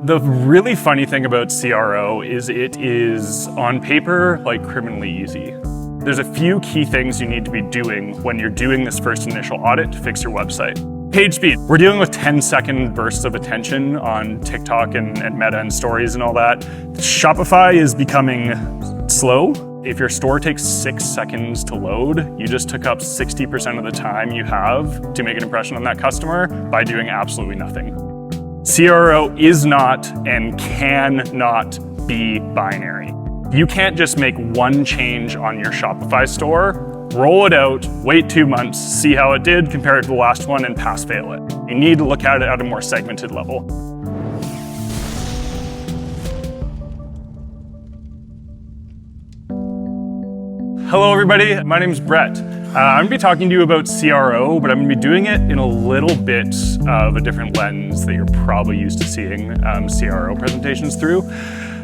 The really funny thing about CRO is it is, on paper, like criminally easy. There's a few key things you need to be doing when you're doing this first initial audit to fix your website. Page speed. We're dealing with 10-second bursts of attention on TikTok and Meta and stories and all that. Shopify is becoming slow. If your store takes 6 seconds to load, you just took up 60% of the time you have to make an impression on that customer by doing absolutely nothing. CRO is not and cannot be binary. You can't just make one change on your Shopify store, roll it out, wait 2 months, see how it did, compare it to the last one, and pass-fail it. You need to look at it at a more segmented level. Hello everybody, my name is Brett. I'm gonna be talking to you about CRO, but I'm gonna be doing it in a little bit of a different lens that you're probably used to seeing CRO presentations through.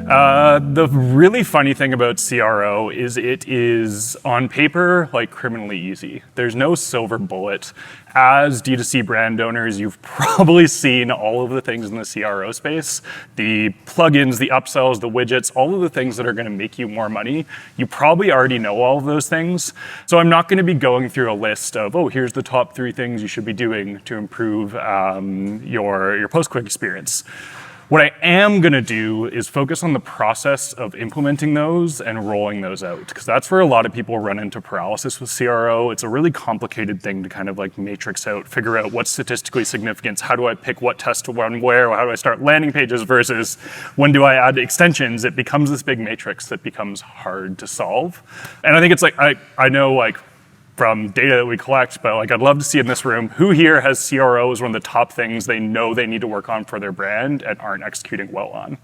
The really funny thing about CRO is it is, on paper, like criminally easy. There's no silver bullet. As D2C brand owners, you've probably seen all of the things in the CRO space, the plugins, the upsells, the widgets, all of the things that are gonna make you more money. You probably already know all of those things. So I'm not gonna be going through a list of, oh, here's the top 3 things you should be doing to improve your post-click experience. What I am gonna do is focus on the process of implementing those and rolling those out, because that's where a lot of people run into paralysis with CRO. It's a really complicated thing to kind of like matrix out, figure out what's statistically significant, how do I pick what test to run where, how do I start landing pages versus when do I add extensions. It becomes this big matrix that becomes hard to solve. And I think it's like, I know like, from data that we collect, but like I'd love to see in this room, who here has CRO as one of the top things they know they need to work on for their brand and aren't executing well on?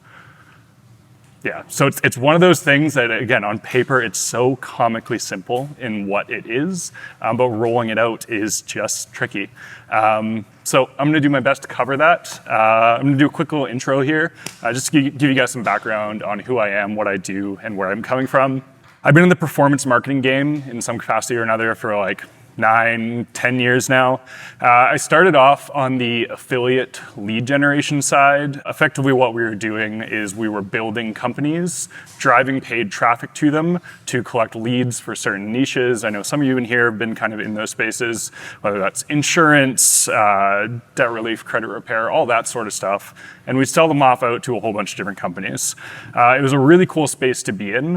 Yeah, so it's one of those things that, again, on paper, it's so comically simple in what it is, but rolling it out is just tricky. So I'm gonna do my best to cover that. I'm gonna do a quick little intro here, just to give you guys some background on who I am, what I do, and where I'm coming from. I've been in the performance marketing game in some capacity or another for like 9, 10 years now. I started off on the affiliate lead generation side. Effectively what we were doing is we were building companies, driving paid traffic to them to collect leads for certain niches. I know some of you in here have been kind of in those spaces, whether that's insurance, debt relief, credit repair, all that sort of stuff. And we'd sell them off out to a whole bunch of different companies. It was a really cool space to be in.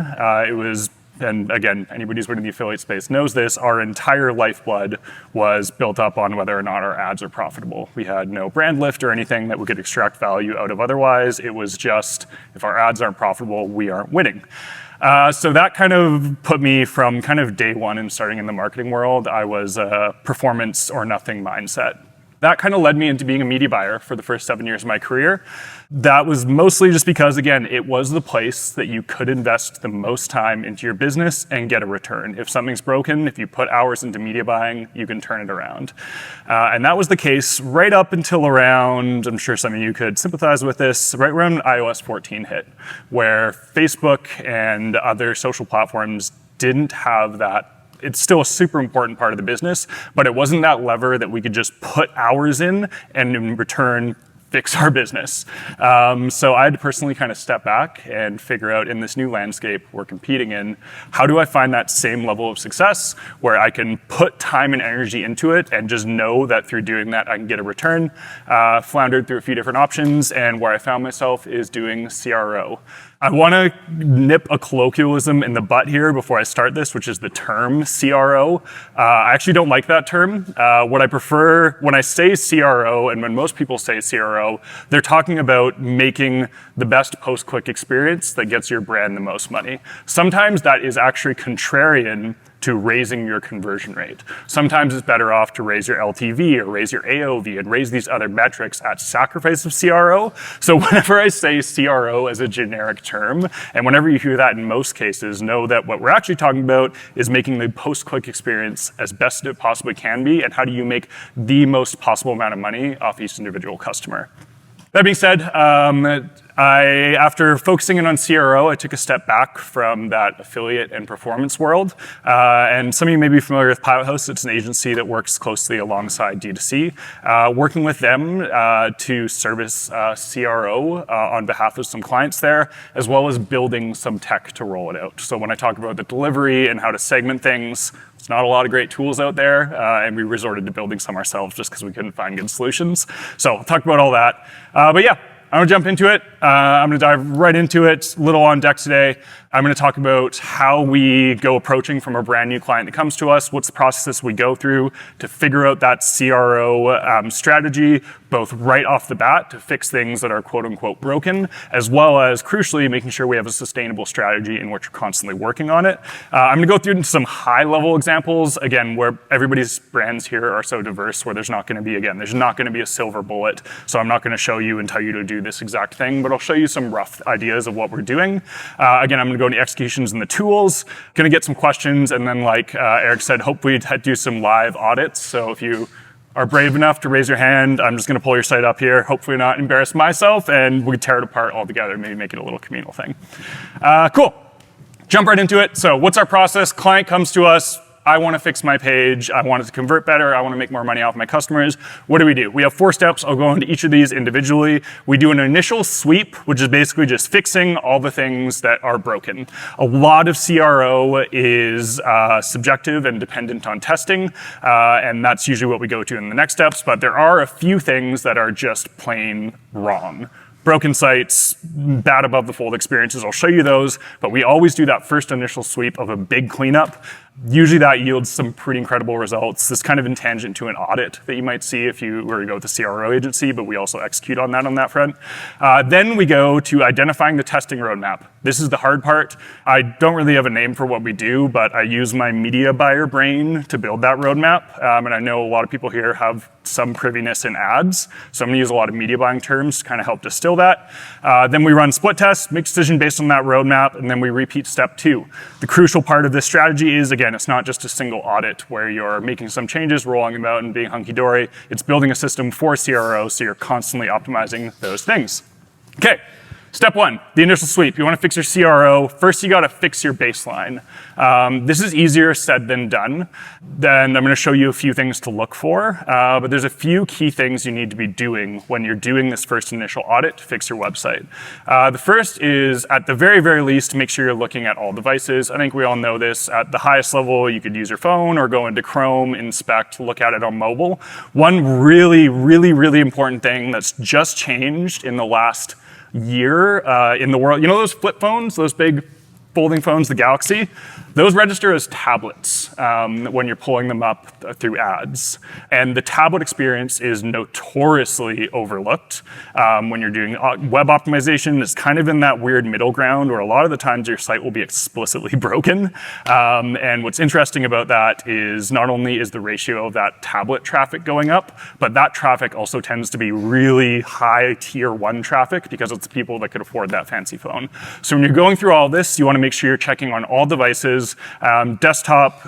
And again, anybody who's been in the affiliate space knows this, our entire lifeblood was built up on whether or not our ads are profitable. We had no brand lift or anything that we could extract value out of otherwise. It was just, if our ads aren't profitable, we aren't winning. So that kind of put me from kind of day one in starting in the marketing world, I was a performance or nothing mindset. That kind of led me into being a media buyer for the first 7 years of my career. That was mostly just because, again, it was the place that you could invest the most time into your business and get a return. If something's broken, if you put hours into media buying, you can turn it around. And that was the case right up until around, I'm sure some of you could sympathize with this, right around iOS 14 hit, where Facebook and other social platforms didn't have that. It's still a super important part of the business, but it wasn't that lever that we could just put hours in and in return fix our business. So I had to personally kind of step back and figure out, in this new landscape we're competing in, how do I find that same level of success where I can put time and energy into it and just know that through doing that I can get a return. Floundered through a few different options, and where I found myself is doing CRO. I want to nip a colloquialism in the butt here before I start this, which is the term CRO. I actually don't like that term. What I prefer, when I say CRO, and when most people say CRO, they're talking about making the best post-click experience that gets your brand the most money. Sometimes that is actually contrarian to raising your conversion rate. Sometimes it's better off to raise your LTV or raise your AOV and raise these other metrics at sacrifice of CRO. So whenever I say CRO as a generic term, and whenever you hear that in most cases, know that what we're actually talking about is making the post-click experience as best it possibly can be, and how do you make the most possible amount of money off each individual customer. That being said, After focusing in on CRO, I took a step back from that affiliate and performance world. And some of you may be familiar with Pilot House. It's an agency that works closely alongside D2C. Working with them to service CRO on behalf of some clients there, as well as building some tech to roll it out. So when I talk about the delivery and how to segment things, there's not a lot of great tools out there, and we resorted to building some ourselves just because we couldn't find good solutions. So I'll talk about all that. But yeah, I'm gonna jump into it. I'm gonna dive right into it. A little on deck today. I'm gonna talk about how we go approaching from a brand new client that comes to us, what's the process we go through to figure out that CRO strategy, both right off the bat to fix things that are quote unquote broken, as well as crucially making sure we have a sustainable strategy in which we're constantly working on it. I'm gonna go through some high level examples, again, where everybody's brands here are so diverse where there's not gonna be a silver bullet. So I'm not gonna show you and tell you to do this exact thing, but I'll show you some rough ideas of what we're doing. Again, I'm gonna go into executions and the tools, gonna get some questions, and then like Eric said, hopefully do some live audits. So if you are brave enough to raise your hand, I'm just gonna pull your site up here, hopefully not embarrass myself, and we tear it apart all together, maybe make it a little communal thing. Cool, jump right into it. So what's our process? Client comes to us, I want to fix my page, I want it to convert better, I want to make more money off my customers. What do? We have 4 steps. I'll go into each of these individually. We do an initial sweep, which is basically just fixing all the things that are broken. A lot of CRO is subjective and dependent on testing, and that's usually what we go to in the next steps, but there are a few things that are just plain wrong. Broken sites, bad above the fold experiences, I'll show you those, but we always do that first initial sweep of a big cleanup. Usually that yields some pretty incredible results. This kind of in tangent to an audit that you might see if you were to go with a CRO agency, but we also execute on that front. Then we go to identifying the testing roadmap. This is the hard part. I don't really have a name for what we do, but I use my media buyer brain to build that roadmap. And I know a lot of people here have some priviness in ads, so I'm gonna use a lot of media buying terms to kind of help distill that. Then we run split tests, make decision based on that roadmap, and then we repeat step 2. The crucial part of this strategy is, again, it's not just a single audit where you're making some changes, rolling them out and being hunky-dory. It's building a system for CRO, so you're constantly optimizing those things. Okay. Step 1, the initial sweep. You want to fix your CRO. First, you got to fix your baseline. This is easier said than done. Then I'm going to show you a few things to look for, but there's a few key things you need to be doing when you're doing this first initial audit to fix your website. The first is, at the very, very least, make sure you're looking at all devices. I think we all know this. At the highest level, you could use your phone or go into Chrome, inspect, look at it on mobile. One really, really, really important thing that's just changed in the last year in the world. You know those flip phones, those big folding phones, the Galaxy? Those register as tablets when you're pulling them up through ads. And the tablet experience is notoriously overlooked when you're doing web optimization. It's kind of in that weird middle ground where a lot of the times your site will be explicitly broken. And what's interesting about that is not only is the ratio of that tablet traffic going up, but that traffic also tends to be really high tier 1 traffic because it's the people that could afford that fancy phone. So when you're going through all this, you want to make sure you're checking on all devices, desktop,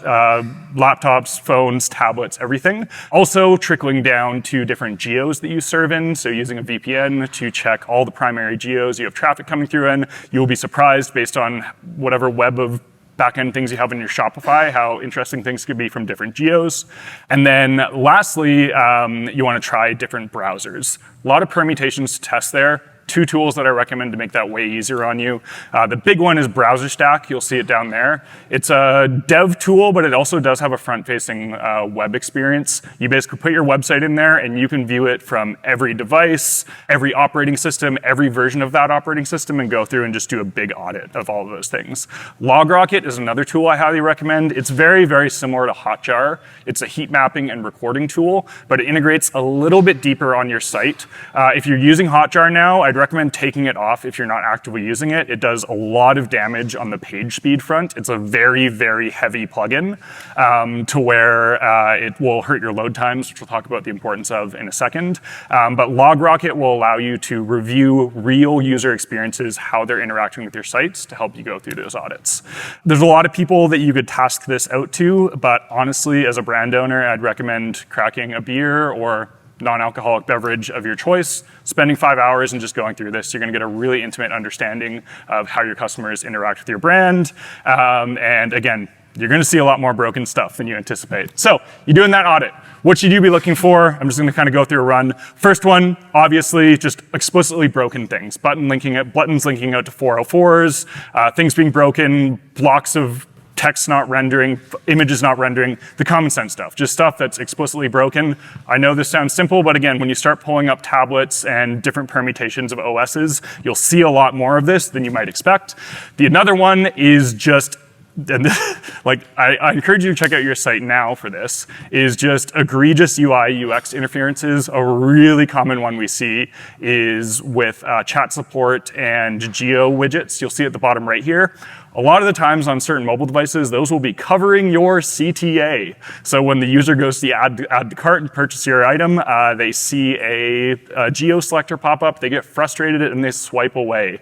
laptops, phones, tablets, everything. Also trickling down to different geos that you serve in, so using a VPN to check all the primary geos you have traffic coming through in. You'll be surprised based on whatever web of backend things you have in your Shopify, how interesting things could be from different geos. And then lastly, you want to try different browsers. A lot of permutations to test there. 2 tools that I recommend to make that way easier on you. The big one is Browser Stack. You'll see it down there. It's a dev tool, but it also does have a front-facing web experience. You basically put your website in there, and you can view it from every device, every operating system, every version of that operating system, and go through and just do a big audit of all of those things. LogRocket is another tool I highly recommend. It's very, very similar to Hotjar. It's a heat mapping and recording tool, but it integrates a little bit deeper on your site. If you're using Hotjar now, I'd recommend taking it off if you're not actively using it. It does a lot of damage on the page speed front. It's a very, very heavy plugin to where it will hurt your load times, which we'll talk about the importance of in a second. But LogRocket will allow you to review real user experiences, how they're interacting with your sites to help you go through those audits. There's a lot of people that you could task this out to, but honestly, as a brand owner, I'd recommend cracking a beer or non-alcoholic beverage of your choice, spending 5 hours and just going through this, you're gonna get a really intimate understanding of how your customers interact with your brand. And again, you're gonna see a lot more broken stuff than you anticipate. So you're doing that audit. What should you be looking for? I'm just gonna kind of go through a run. First one, obviously, just explicitly broken things. Buttons linking out to 404s, things being broken, blocks of text not rendering, images not rendering, the common sense stuff, just stuff that's explicitly broken. I know this sounds simple, but again, when you start pulling up tablets and different permutations of OSs, you'll see a lot more of this than you might expect. Another one is just, and I encourage you to check out your site now for this, is just egregious UI UX interferences. A really common one we see is with chat support and geo widgets. You'll see at the bottom right here. A lot of the times on certain mobile devices, those will be covering your CTA. So when the user goes to add to cart and purchase your item, they see a geo selector pop up, they get frustrated and they swipe away.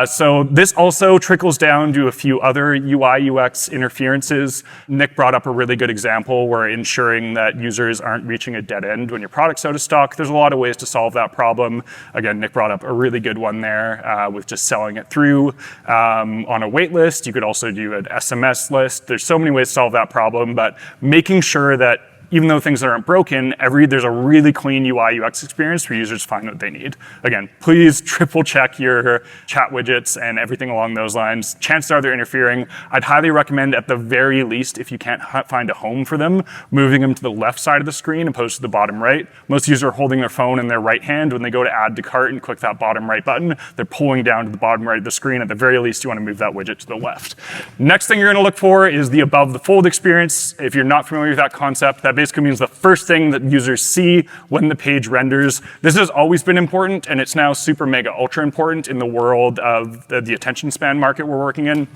So this also trickles down to a few other UI UX interferences. Nick brought up a really good example where ensuring that users aren't reaching a dead end when your product's out of stock. There's a lot of ways to solve that problem. Again, Nick brought up a really good one there with just selling it through on a wait list. You could also do an SMS list. There's so many ways to solve that problem, but making sure that even though things aren't broken, there's a really clean UI UX experience where users find what they need. Again, please triple check your chat widgets and everything along those lines. Chances are they're interfering. I'd highly recommend, at the very least, if you can't find a home for them, moving them to the left side of the screen opposed to the bottom right. Most users are holding their phone in their right hand. When they go to add to cart and click that bottom right button, they're pulling down to the bottom right of the screen. At the very least, you want to move that widget to the left. Next thing you're going to look for is the above the fold experience. If you're not familiar with that concept, that basically means the first thing that users see when the page renders. This has always been important, and it's now super mega ultra important in the world of the attention span market we're working in.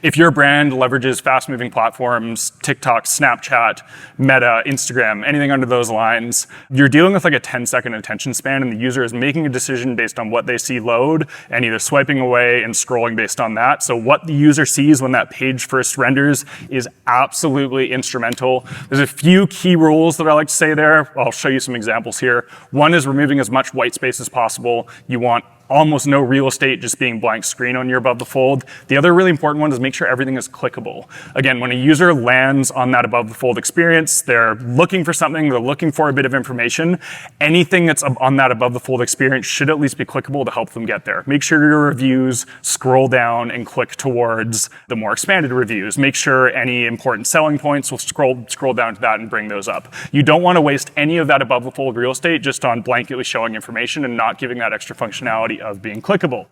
If your brand leverages fast-moving platforms, TikTok, Snapchat, Meta, Instagram, anything under those lines, you're dealing with like a 10-second attention span, and the user is making a decision based on what they see load and either swiping away and scrolling based on that. So what the user sees when that page first renders is absolutely instrumental. There's a few key rules that I like to say there. I'll show you some examples here. One is removing as much white space as possible. You want almost no real estate, just being blank screen on your above the fold. The other really important one is make sure everything is clickable. Again, when a user lands on that above the fold experience, they're looking for something, they're looking for a bit of information. Anything that's on that above the fold experience should at least be clickable to help them get there. Make sure your reviews scroll down and click towards the more expanded reviews. Make sure any important selling points will scroll down to that and bring those up. You don't want to waste any of that above the fold real estate just on blanketly showing information and not giving that extra functionality of being clickable.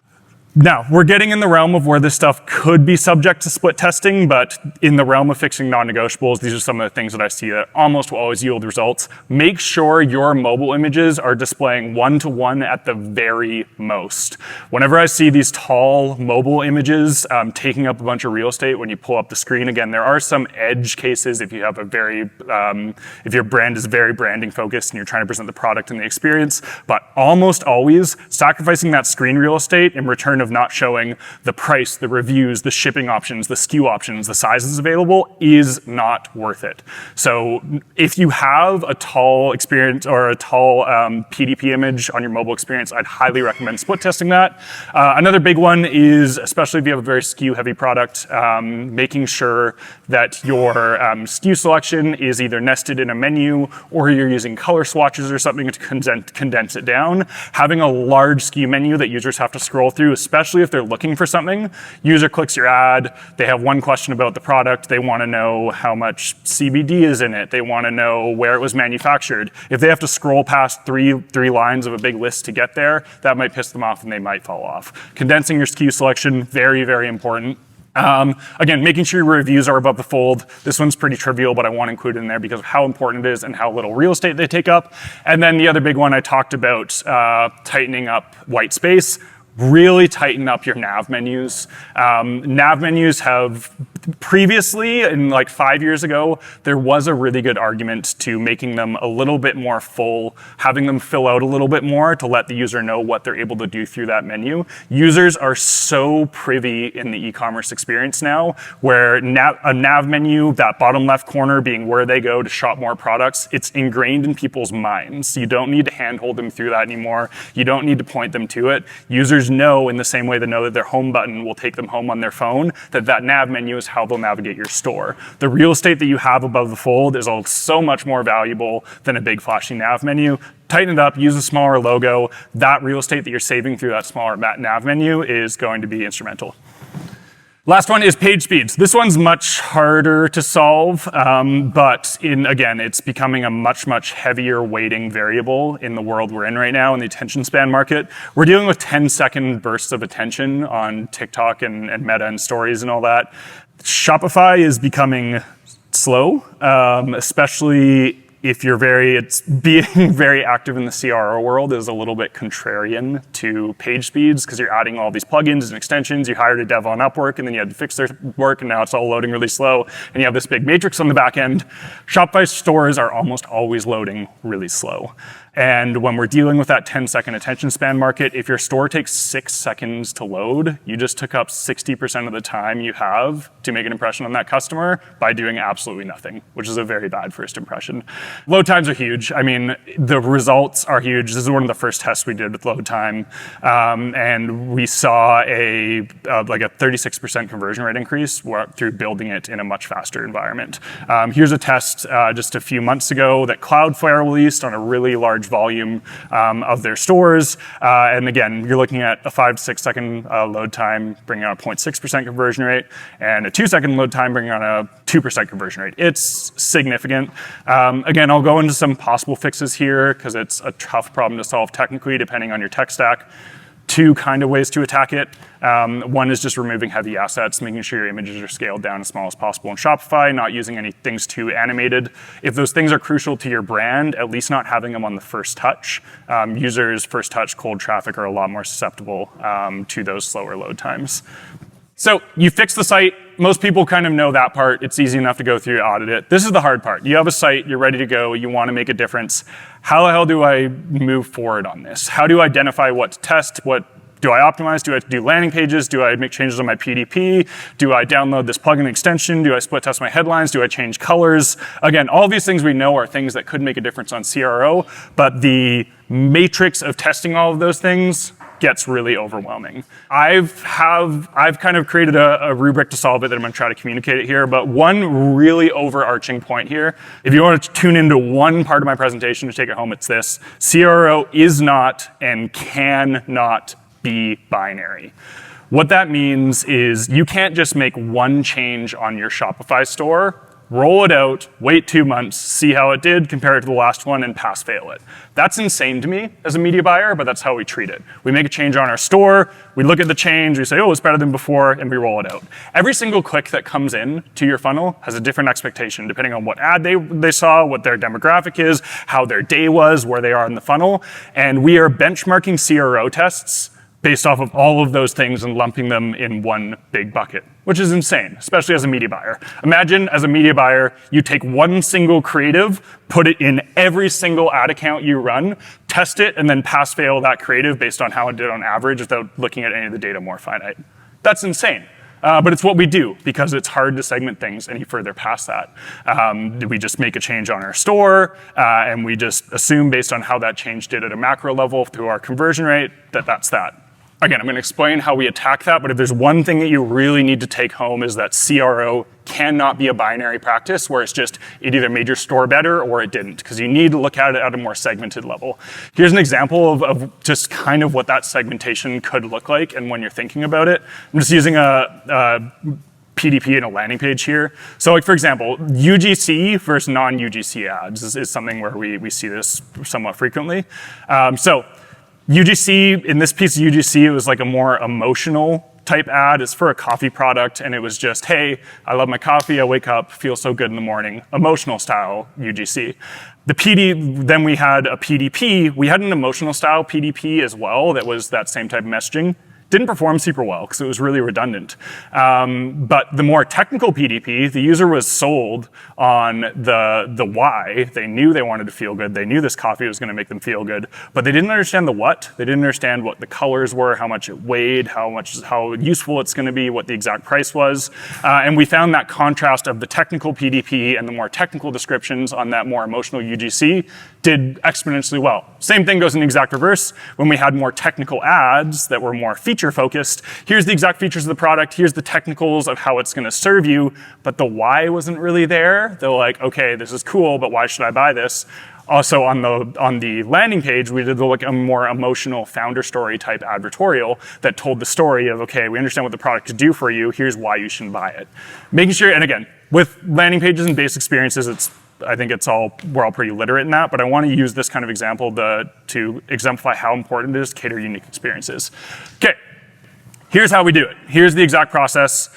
Now, we're getting in the realm of where this stuff could be subject to split testing, but in the realm of fixing non-negotiables, these are some of the things that I see that almost will always yield results. Make sure your mobile images are displaying one-to-one at the very most. Whenever I see these tall mobile images taking up a bunch of real estate when you pull up the screen, again, there are some edge cases if you have if your brand is very branding focused and you're trying to present the product and the experience, but almost always sacrificing that screen real estate in return of not showing the price, the reviews, the shipping options, the SKU options, the sizes available is not worth it. So if you have a tall experience or a tall PDP image on your mobile experience, I'd highly recommend split testing that. Another big one is, especially if you have a very SKU heavy product, making sure that your SKU selection is either nested in a menu or you're using color swatches or something to condense it down. Having a large SKU menu that users have to scroll through, especially if they're looking for something. User clicks your ad, they have one question about the product, they want to know how much CBD is in it, they want to know where it was manufactured. If they have to scroll past three lines of a big list to get there, that might piss them off and they might fall off. Condensing your SKU selection, very, very important. Again, making sure your reviews are above the fold. This one's pretty trivial, but I want to include it in there because of how important it is and how little real estate they take up. And then the other big one I talked about, tightening up white space. Really tighten up your nav menus. Nav menus have Previously, in like 5 years ago, there was a really good argument to making them a little bit more full, having them fill out a little bit more to let the user know what they're able to do through that menu. Users are so privy in the e-commerce experience now, where a nav menu, that bottom left corner being where they go to shop more products, it's ingrained in people's minds. You don't need to handhold them through that anymore. You don't need to point them to it. Users know, in the same way they know that their home button will take them home on their phone, that nav menu is how they'll navigate your store. The real estate that you have above the fold is so much more valuable than a big flashy nav menu. Tighten it up, use a smaller logo. That real estate that you're saving through that smaller nav menu is going to be instrumental. Last one is page speeds. This one's much harder to solve, but again, it's becoming a much, much heavier weighting variable in the world we're in right now in the attention span market. We're dealing with 10-second bursts of attention on TikTok and Meta and stories and all that. Shopify is becoming slow, especially if you're being very active in the CRO world is a little bit contrarian to page speeds because you're adding all these plugins and extensions. You hired a dev on Upwork and then you had to fix their work and now it's all loading really slow and you have this big matrix on the back end. Shopify stores are almost always loading really slow. And when we're dealing with that 10-second attention span market, if your store takes 6 seconds to load, you just took up 60% of the time you have to make an impression on that customer by doing absolutely nothing, which is a very bad first impression. Load times are huge. I mean, the results are huge. This is one of the first tests we did with load time. And we saw like a 36% conversion rate increase through building it in a much faster environment. Here's a test just a few months ago that Cloudflare released on a really large volume of their stores. And again, you're looking at a 5 to 6 second load time, bringing on a 0.6% conversion rate, and a 2 second load time, bringing on a 2% conversion rate. It's significant. Again, I'll go into some possible fixes here because it's a tough problem to solve technically depending on your tech stack. 2 kind of ways to attack it. One is just removing heavy assets, making sure your images are scaled down as small as possible in Shopify, not using any things too animated. If those things are crucial to your brand, at least not having them on the first touch. Users, first touch, cold traffic are a lot more susceptible to those slower load times. So you fix the site. Most people kind of know that part. It's easy enough to go through, audit it. This is the hard part. You have a site, you're ready to go, you want to make a difference. How the hell do I move forward on this? How do I identify what to test? What do I optimize? Do I do landing pages? Do I make changes on my PDP? Do I download this plugin extension? Do I split test my headlines? Do I change colors? Again, all these things we know are things that could make a difference on CRO, but the matrix of testing all of those things gets really overwhelming. I've kind of created a rubric to solve it that I'm gonna try to communicate it here, but one really overarching point here, if you want to tune into one part of my presentation to take it home, it's this: CRO is not and cannot be binary. What that means is you can't just make one change on your Shopify store, roll it out, wait 2 months, see how it did, compare it to the last one, and pass-fail it. That's insane to me as a media buyer, but that's how we treat it. We make a change on our store, we look at the change, we say, oh, it's better than before, and we roll it out. Every single click that comes in to your funnel has a different expectation, depending on what ad they saw, what their demographic is, how their day was, where they are in the funnel, and we are benchmarking CRO tests based off of all of those things and lumping them in one big bucket, which is insane, especially as a media buyer. Imagine as a media buyer, you take one single creative, put it in every single ad account you run, test it, and then pass-fail that creative based on how it did on average without looking at any of the data more finite. That's insane. But it's what we do because it's hard to segment things any further past that. We just make a change on our store and we just assume based on how that change did at a macro level through our conversion rate that that's that. Again, I'm going to explain how we attack that, but if there's one thing that you really need to take home is that CRO cannot be a binary practice where it's just it either made your store better or it didn't, because you need to look at it at a more segmented level. Here's an example of just kind of what that segmentation could look like and when you're thinking about it. I'm just using a PDP and a landing page here. So like, for example, UGC versus non-UGC ads is something where we see this somewhat frequently. So UGC, in this piece of UGC, it was like a more emotional type ad. It's for a coffee product, and it was just, hey, I love my coffee, I wake up, feel so good in the morning. Emotional style UGC. Then we had a PDP. We had an emotional style PDP as well that was that same type of messaging. didn't perform super well because it was really redundant. But the more technical PDP, the user was sold on the why. They knew they wanted to feel good. They knew this coffee was going to make them feel good, but they didn't understand the what. They didn't understand what the colors were, how much it weighed, how useful it's going to be, what the exact price was. And we found that contrast of the technical PDP and the more technical descriptions on that more emotional UGC did exponentially well. Same thing goes in the exact reverse. When we had more technical ads that were more feature focused, here's the exact features of the product, here's the technicals of how it's going to serve you, but the why wasn't really there. They're like, okay, this is cool, but why should I buy this? Also on the landing page, we did like a more emotional founder story type advertorial that told the story of, okay, we understand what the product could do for you, here's why you shouldn't buy it. Making sure, and again, with landing pages and base experiences, I think we're all pretty literate in that, but I want to use this kind of example to exemplify how important it is to cater unique experiences. Okay, here's how we do it. Here's the exact process.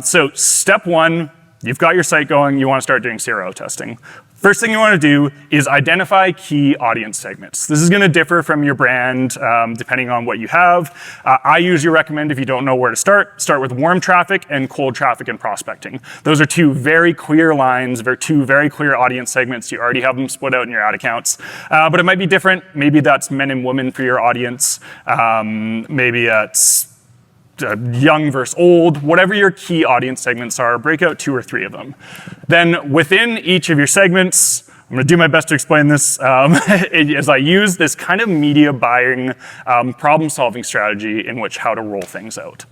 So step one, you've got your site going, you want to start doing CRO testing. First thing you want to do is identify key audience segments. This is going to differ from your brand depending on what you have. I usually recommend, if you don't know where to start with warm traffic and cold traffic and prospecting. Those are two very clear lines, two very clear audience segments. You already have them split out in your ad accounts. But it might be different. Maybe that's men and women for your audience. Maybe it's young versus old, whatever your key audience segments are, break out 2 or 3 of them. Then within each of your segments, I'm going to do my best to explain this as I use this kind of media buying problem-solving strategy in which how to roll things out.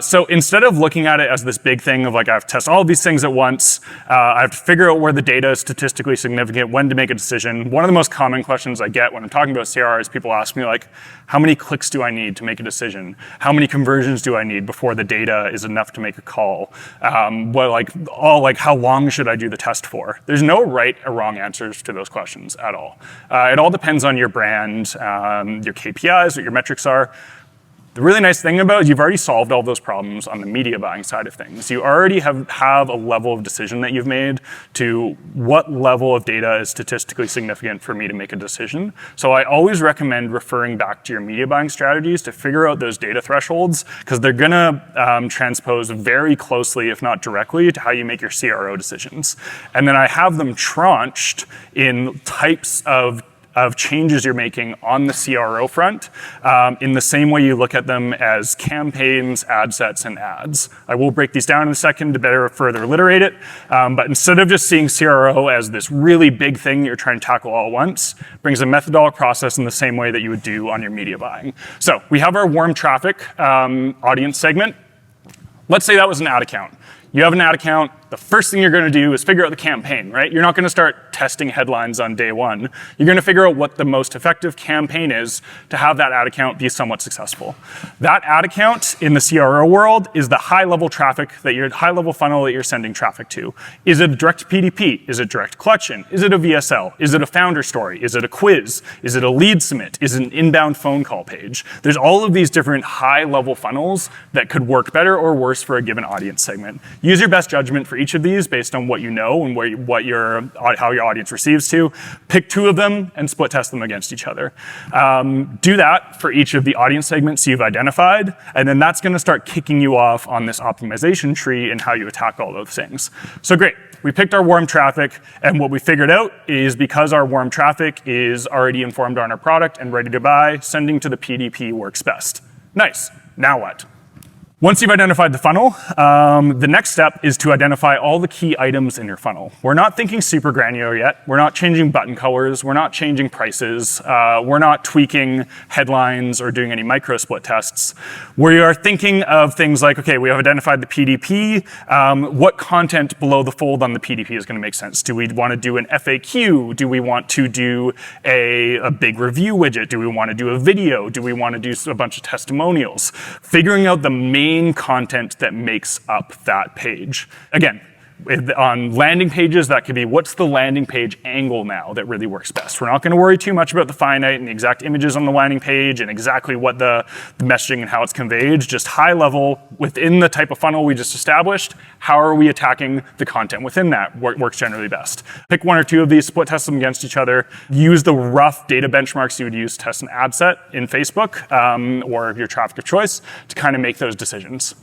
So instead of looking at it as this big thing of like, I have to test all of these things at once, I have to figure out where the data is statistically significant, when to make a decision. One of the most common questions I get when I'm talking about CRR is people ask me like, how many clicks do I need to make a decision? How many conversions do I need before the data is enough to make a call? How long should I do the test for? There's no right or wrong answers to those questions at all. It all depends on your brand, your KPIs, what your metrics are. The really nice thing about it is you've already solved all those problems on the media buying side of things. You already have a level of decision that you've made to what level of data is statistically significant for me to make a decision. So I always recommend referring back to your media buying strategies to figure out those data thresholds, because they're going to transpose very closely, if not directly, to how you make your CRO decisions. And then I have them tranched in types of changes you're making on the CRO front in the same way you look at them as campaigns, ad sets, and ads. I will break these down in a second to further alliterate it, but instead of just seeing CRO as this really big thing you're trying to tackle all at once, brings a methodological process in the same way that you would do on your media buying. So we have our warm traffic audience segment. Let's say that was an ad account. You have an ad account, the first thing you're going to do is figure out the campaign, right? You're not going to start testing headlines on day one. You're going to figure out what the most effective campaign is to have that ad account be somewhat successful. That ad account in the CRO world is the high-level traffic high-level funnel that you're sending traffic to. Is it a direct PDP? Is it direct collection? Is it a VSL? Is it a founder story? Is it a quiz? Is it a lead submit? Is it an inbound phone call page? There's all of these different high-level funnels that could work better or worse for a given audience segment. Use your best judgment for each of these based on what you know and how your audience receives to. Pick 2 of them and split test them against each other. Do that for each of the audience segments you've identified, and then that's going to start kicking you off on this optimization tree and how you attack all those things. So great. We picked our warm traffic, and what we figured out is because our warm traffic is already informed on our product and ready to buy, sending to the PDP works best. Nice. Now what? Once you've identified the funnel, the next step is to identify all the key items in your funnel. We're not thinking super granular yet. We're not changing button colors. We're not changing prices. We're not tweaking headlines or doing any micro split tests. We are thinking of things like, okay, we have identified the PDP. What content below the fold on the PDP is going to make sense? Do we want to do an FAQ? Do we want to do a big review widget? Do we want to do a video? Do we want to do a bunch of testimonials? Figuring out the main content that makes up that page. Again, On landing pages, that could be what's the landing page angle now that really works best. We're not going to worry too much about the finite and the exact images on the landing page and exactly what the messaging and how it's conveyed. Just high level within the type of funnel we just established, how are we attacking the content within that works generally best. Pick one or two of these, split test them against each other, use the rough data benchmarks you would use to test an ad set in Facebook or your traffic of choice to kind of make those decisions.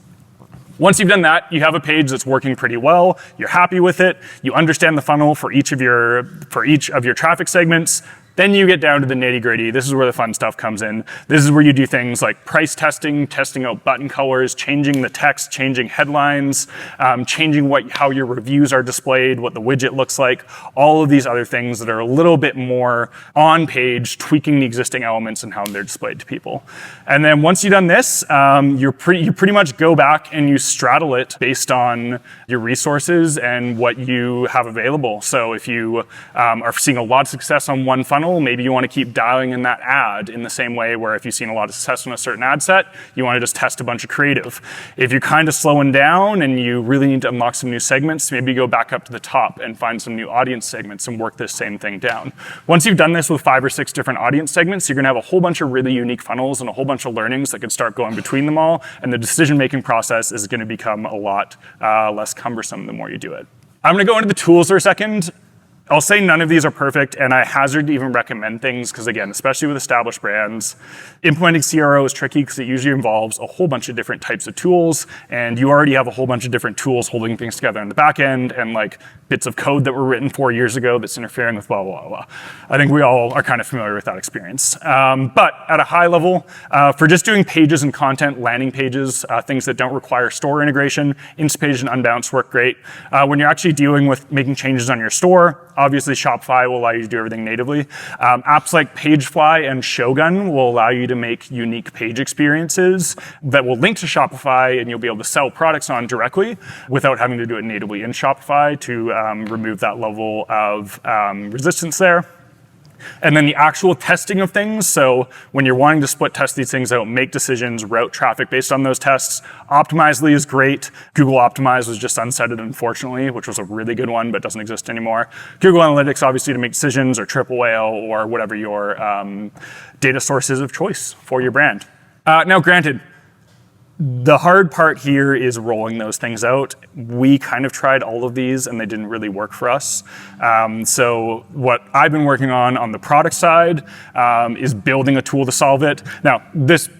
Once you've done that, you have a page that's working pretty well, you're happy with it, you understand the funnel for each of your traffic segments. Then you get down to the nitty-gritty. This is where the fun stuff comes in. This is where you do things like price testing, testing out button colors, changing the text, changing headlines, changing how your reviews are displayed, what the widget looks like, all of these other things that are a little bit more on page, tweaking the existing elements and how they're displayed to people. And then once you've done this, you pretty much go back and you straddle it based on your resources and what you have available. So if you are seeing a lot of success on one funnel, maybe you want to keep dialing in that ad in the same way where if you've seen a lot of success on a certain ad set, you want to just test a bunch of creative. If you're kind of slowing down and you really need to unlock some new segments, maybe go back up to the top and find some new audience segments and work this same thing down. Once you've done this with 5 or 6 different audience segments, you're going to have a whole bunch of really unique funnels and a whole bunch of learnings that can start going between them all, and the decision-making process is going to become a lot less cumbersome the more you do it. I'm going to go into the tools for a second. I'll say none of these are perfect, and I hazard to even recommend things because, again, especially with established brands, implementing CRO is tricky because it usually involves a whole bunch of different types of tools, and you already have a whole bunch of different tools holding things together in the back end, and like bits of code that were written 4 years ago that's interfering with blah, blah, blah, blah. I think we all are kind of familiar with that experience. But at a high level, for just doing pages and content, landing pages, things that don't require store integration, Instapage and Unbounce work great. When you're actually dealing with making changes on your store, obviously, Shopify will allow you to do everything natively. Apps like Pagefly and Shogun will allow you to make unique page experiences that will link to Shopify, and you'll be able to sell products on directly without having to do it natively in Shopify to remove that level of resistance there. And then the actual testing of things, so when you're wanting to split test these things out, make decisions, route traffic based on those tests, Optimizely is great. Google Optimize was just sunsetted, unfortunately, which was a really good one, but doesn't exist anymore. Google Analytics, obviously, to make decisions, or Triple Whale, or whatever your data source is of choice for your brand. Now, granted, the hard part here is rolling those things out. We kind of tried all of these and they didn't really work for us. So what I've been working on the product side is building a tool to solve it. Now, this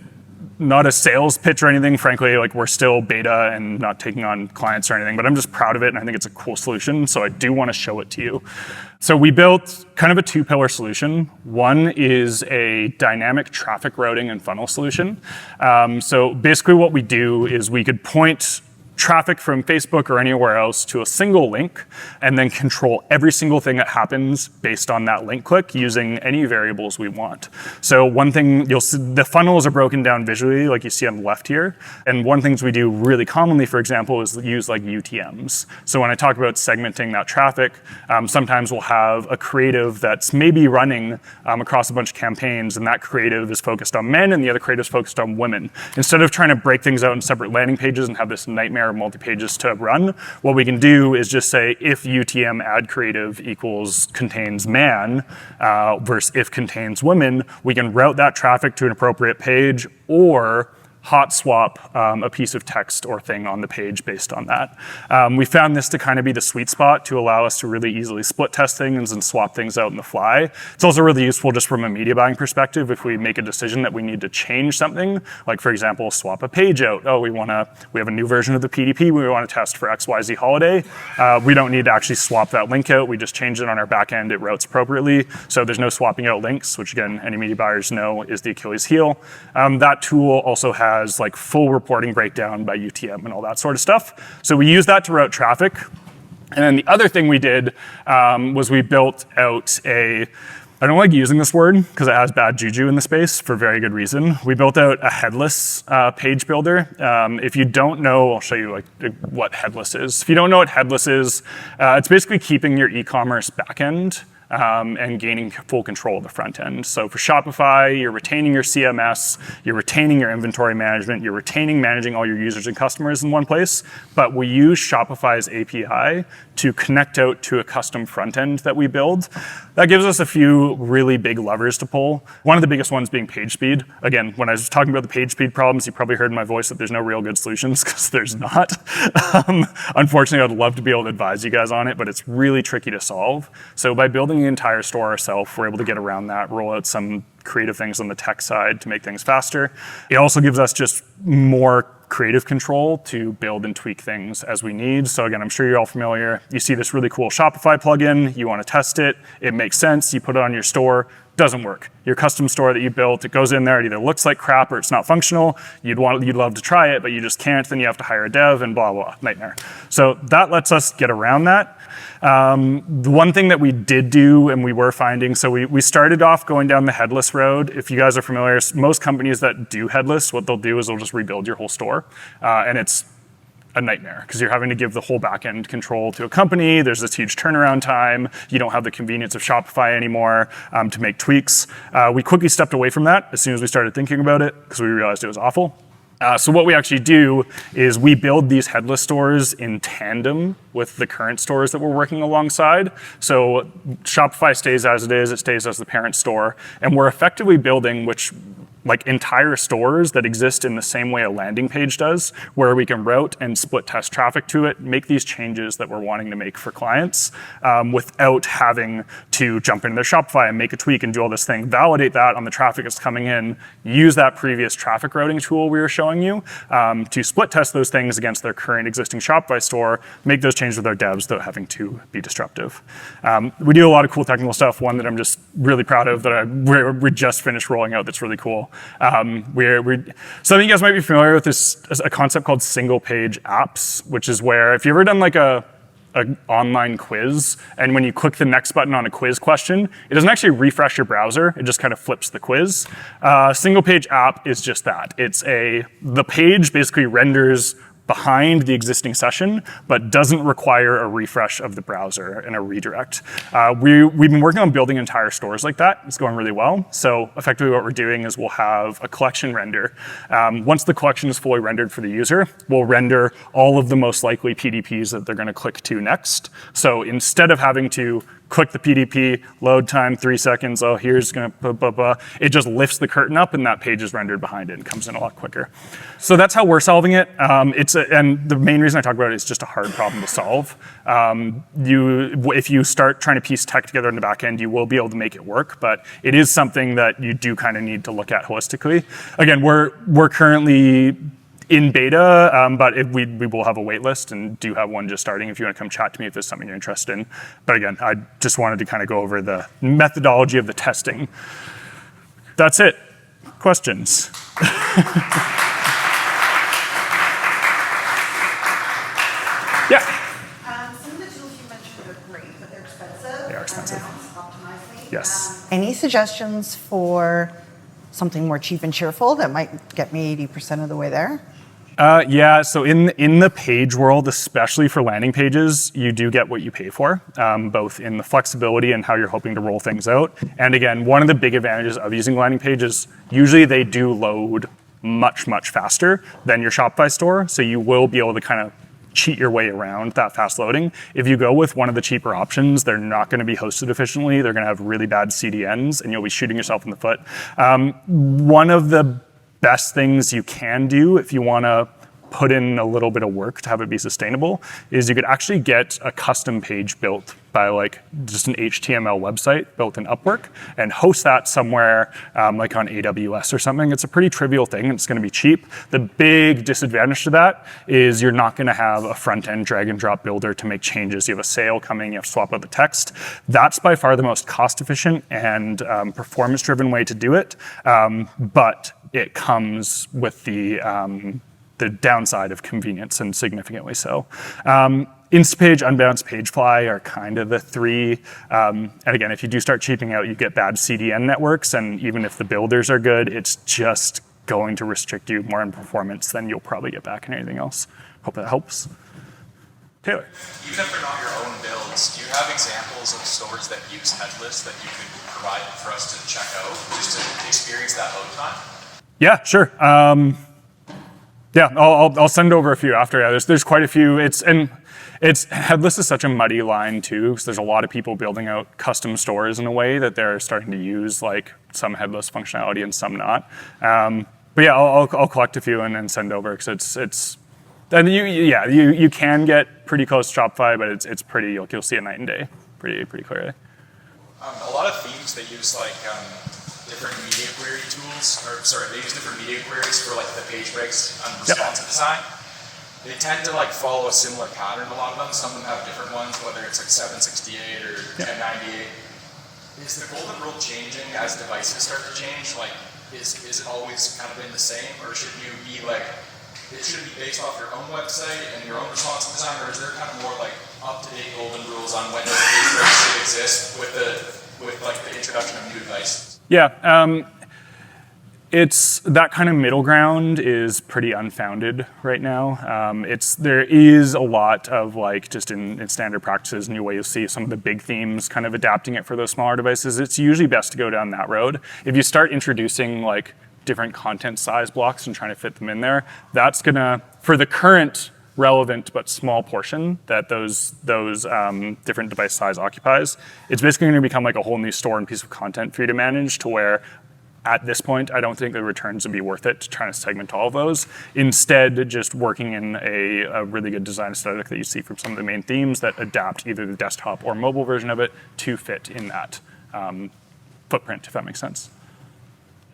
not a sales pitch or anything, frankly, like we're still beta and not taking on clients or anything, but I'm just proud of it and I think it's a cool solution, so I do want to show it to you. So we built kind of a 2-pillar solution. One is a dynamic traffic routing and funnel solution. So basically what we do is we could point traffic from Facebook or anywhere else to a single link and then control every single thing that happens based on that link click using any variables we want. So one thing you'll see, the funnels are broken down visually like you see on the left here. And one things we do really commonly, for example, is use like UTMs. So when I talk about segmenting that traffic, sometimes we'll have a creative that's maybe running across a bunch of campaigns, and that creative is focused on men and the other creative is focused on women. Instead of trying to break things out in separate landing pages and have this nightmare multi-pages to run, what we can do is just say if UTM ad creative equals contains man versus if contains women, we can route that traffic to an appropriate page or hot swap a piece of text or thing on the page based on that. We found this to kind of be the sweet spot to allow us to really easily split test things and swap things out on the fly. It's also really useful just from a media buying perspective if we make a decision that we need to change something, like for example, swap a page out. Oh, we have a new version of the PDP we want to test for XYZ holiday. We don't need to actually swap that link out. We just change it on our back end. It routes appropriately. So there's no swapping out links, which again, any media buyers know is the Achilles heel. That tool also has like full reporting breakdown by UTM and all that sort of stuff. So we use that to route traffic. And then the other thing we did was we built out I don't like using this word because it has bad juju in the space for very good reason. We built out a headless page builder. If you don't know, I'll show you like what headless is. If you don't know what headless is, it's basically keeping your e-commerce backend and gaining full control of the front end. So for Shopify, you're retaining your CMS, you're retaining your inventory management, you're retaining managing all your users and customers in one place, but we use Shopify's API to connect out to a custom front end that we build. That gives us a few really big levers to pull. One of the biggest ones being page speed. Again, when I was talking about the page speed problems, you probably heard in my voice that there's no real good solutions, because there's not. Unfortunately, I'd love to be able to advise you guys on it, but it's really tricky to solve. So by building the entire store ourselves, we're able to get around that, roll out some creative things on the tech side to make things faster. It also gives us just more creative control to build and tweak things as we need. So again, I'm sure you're all familiar. You see this really cool Shopify plugin, you want to test it, it makes sense, you put it on your store, doesn't work. Your custom store that you built, it goes in there, it either looks like crap or it's not functional. You'd love to try it, but you just can't, then you have to hire a dev and blah, blah, nightmare. So that lets us get around that. The one thing that we did do and we were finding, so we started off going down the headless road. If you guys are familiar, most companies that do headless, what they'll do is they'll just rebuild your whole store. And it's a nightmare because you're having to give the whole back-end control to a company. There's this huge turnaround time. You don't have the convenience of Shopify anymore to make tweaks. We quickly stepped away from that as soon as we started thinking about it because we realized it was awful. So what we actually do is we build these headless stores in tandem with the current stores that we're working alongside. So Shopify stays as it is, it stays as the parent store, and we're effectively building like entire stores that exist in the same way a landing page does, where we can route and split test traffic to it, make these changes that we're wanting to make for clients without having to jump into their Shopify and make a tweak and do all this thing, validate that on the traffic that's coming in, use that previous traffic routing tool we were showing you to split test those things against their current existing Shopify store, make those changes with our devs without having to be disruptive. We do a lot of cool technical stuff. One that I'm just really proud of that we just finished rolling out that's really cool. Some of you guys might be familiar with a concept called single page apps, which is where if you've ever done like an online quiz, and when you click the next button on a quiz question, it doesn't actually refresh your browser, it just kind of flips the quiz. Single page app is just that. The page basically renders behind the existing session, but doesn't require a refresh of the browser and a redirect. We've been working on building entire stores like that. It's going really well. So effectively what we're doing is we'll have a collection render. Once the collection is fully rendered for the user, we'll render all of the most likely PDPs that they're going to click to next. So instead of having to click the PDP, load time 3 seconds, oh, here's gonna blah, blah, blah. It just lifts the curtain up and that page is rendered behind it and comes in a lot quicker. So that's how we're solving it. And the main reason I talk about it is just a hard problem to solve. If you start trying to piece tech together in the back end, you will be able to make it work, but it is something that you do kind of need to look at holistically. Again, we're currently in beta, but we will have a wait list and do have one just starting if you want to come chat to me if there's something you're interested in. But again, I just wanted to kind of go over the methodology of the testing. That's it. Questions? Yeah. Some of the tools you mentioned are great, but they're expensive. They are expensive. Optimizely. Yes. Any suggestions for something more cheap and cheerful that might get me 80% of the way there? Yeah, so in the page world, especially for landing pages, you do get what you pay for, both in the flexibility and how you're hoping to roll things out. And again, one of the big advantages of using landing pages, usually they do load much, much faster than your Shopify store. So you will be able to kind of cheat your way around that fast loading. If you go with one of the cheaper options, they're not going to be hosted efficiently. They're going to have really bad CDNs, and you'll be shooting yourself in the foot. One of the best things you can do if you want to put in a little bit of work to have it be sustainable is you could actually get a custom page built by like just an HTML website built in Upwork and host that somewhere like on AWS or something. It's a pretty trivial thing and it's going to be cheap. The big disadvantage to that is you're not going to have a front-end drag and drop builder to make changes. You have a sale coming, you have to swap out the text. That's by far the most cost-efficient and performance-driven way to do it, but it comes with the downside of convenience, and significantly so. Instapage, Unbounce, Pagefly are kind of the three. And again, if you do start cheaping out, you get bad CDN networks, and even if the builders are good, it's just going to restrict you more in performance than you'll probably get back in anything else. Hope that helps. Taylor. Even for not your own builds, do you have examples of stores that use Headless that you could provide for us to check out, just to experience that load time? Yeah, sure. Yeah, I'll send over a few after. Yeah, there's quite a few. Headless is such a muddy line too, because there's a lot of people building out custom stores in a way that they're starting to use like some headless functionality and some not. But yeah, I'll collect a few and then send over, because and you can get pretty close to Shopify, but it's pretty, you'll see it night and day pretty clearly. A lot of themes, they use like different media query tools, they use different media queries for like the page breaks and responsive design. They tend to like follow a similar pattern, a lot of them. Some of them have different ones, whether it's like 768 or 1098. Is the golden rule changing as devices start to change? Like, is it always kind of been the same, or should you be like, it should be based off your own website and your own responsive design, or is there kind of more like up-to-date golden rules on when those page breaks should exist with like the introduction of new devices? Yeah, it's that kind of middle ground is pretty unfounded right now. There is a lot of like just in standard practices, new way you'll see some of the big themes kind of adapting it for those smaller devices. It's usually best to go down that road. If you start introducing like different content size blocks and trying to fit them in there, that's gonna, for the current relevant but small portion that those different device size occupies, it's basically gonna become like a whole new store and piece of content for you to manage, to where at this point, I don't think the returns would be worth it to try to segment all of those. Instead, just working in a really good design aesthetic that you see from some of the main themes that adapt either the desktop or mobile version of it to fit in that footprint, if that makes sense.